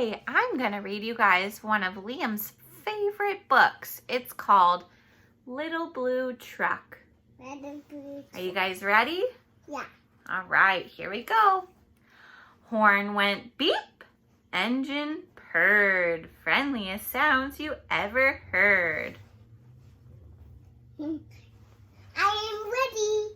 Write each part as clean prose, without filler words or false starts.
Today, I'm going to read you guys one of Liam's favorite books. It's called Little Blue Truck. Are you guys ready? Yeah. All right, here we go. Horn went beep, engine purred, friendliest sounds you ever heard. I am ready.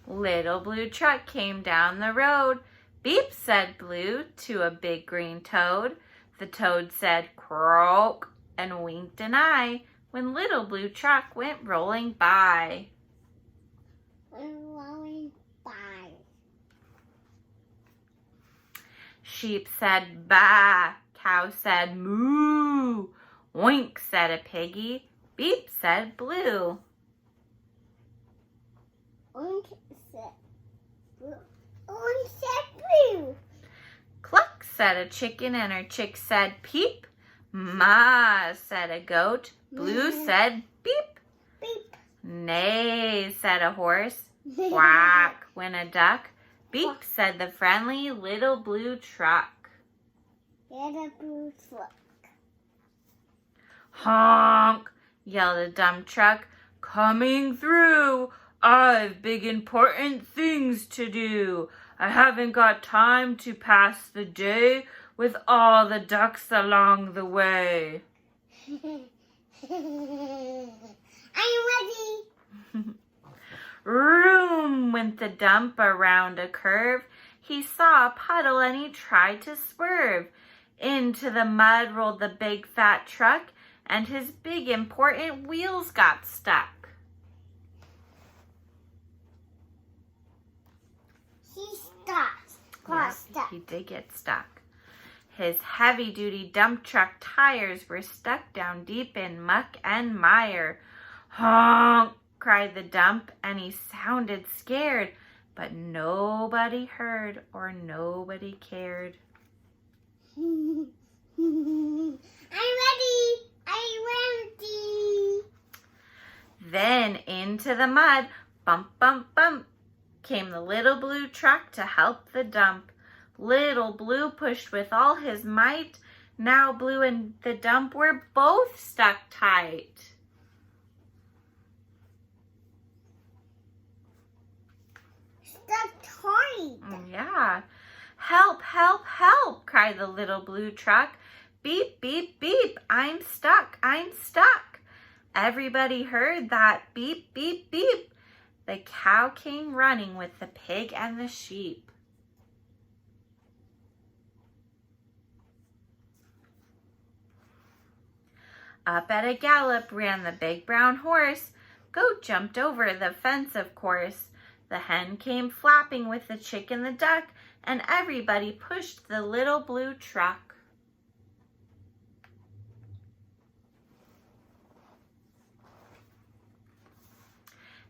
Little Blue Truck came down the road. Beep, said Blue to a big green toad. The toad said croak and winked an eye when Little Blue Truck went rolling by. Sheep said baa, cow said moo, oink said a piggy, beep said Blue. Oink said blue. Oink said blue. Cluck said a chicken and her chick said peep. Ma said a goat. Blue said beep. Beep. Neigh said a horse. Quack went a duck. Beep said the friendly Little Blue Truck. Little blue truck. Honk, yelled a dump truck. Coming through. I've big important things to do. I haven't got time to pass the day with all the ducks along the way. I'm ready. Room went the dump around a curve. He saw a puddle and he tried to swerve. Into the mud rolled the big fat truck and his big important wheels got stuck. He got stuck. He did get stuck. His heavy-duty dump truck tires were stuck down deep in muck and mire. Honk, cried the dump, and he sounded scared, but nobody heard or nobody cared. I'm ready. I'm ready. Then into the mud, bump, bump, bump, came the Little Blue Truck to help the dump. Little Blue pushed with all his might. Now Blue and the dump were both stuck tight. Stuck tight. Yeah. Help, help, help, cried the Little Blue Truck. Beep, beep, beep, I'm stuck, I'm stuck. Everybody heard that beep, beep, beep. The cow came running with the pig and the sheep. Up at a gallop ran the big brown horse. Goat jumped over the fence, of course. The hen came flapping with the chick and the duck, and everybody pushed the Little Blue Truck.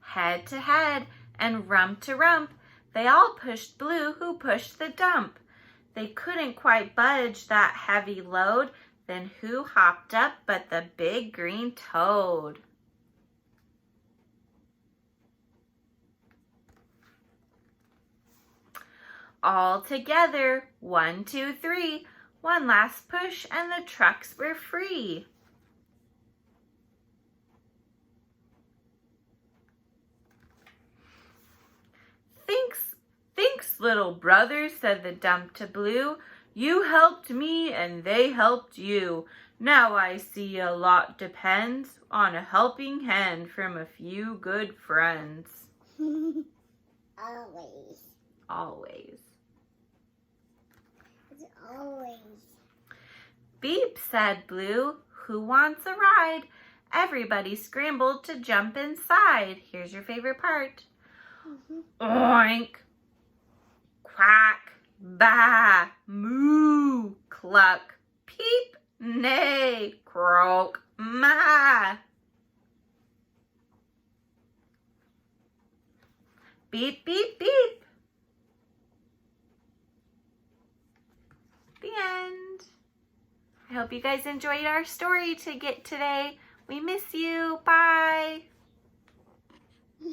Head to head and rump to rump, they all pushed Blue, who pushed the dump. They couldn't quite budge that heavy load. Then who hopped up but the big green toad? All together, 1, 2, 3, one last push and the trucks were free. Thanks, little brother, said the dump to Blue. You helped me and they helped you. Now I see a lot depends on a helping hand from a few good friends. Always. Always. It's always. Beep, said Blue. Who wants a ride? Everybody scrambled to jump inside. Here's your favorite part. Oink. Quack. Baa, moo, cluck, peep, neigh, croak, ma. Beep, beep, beep. The end. I hope you guys enjoyed our story today. We miss you. Bye.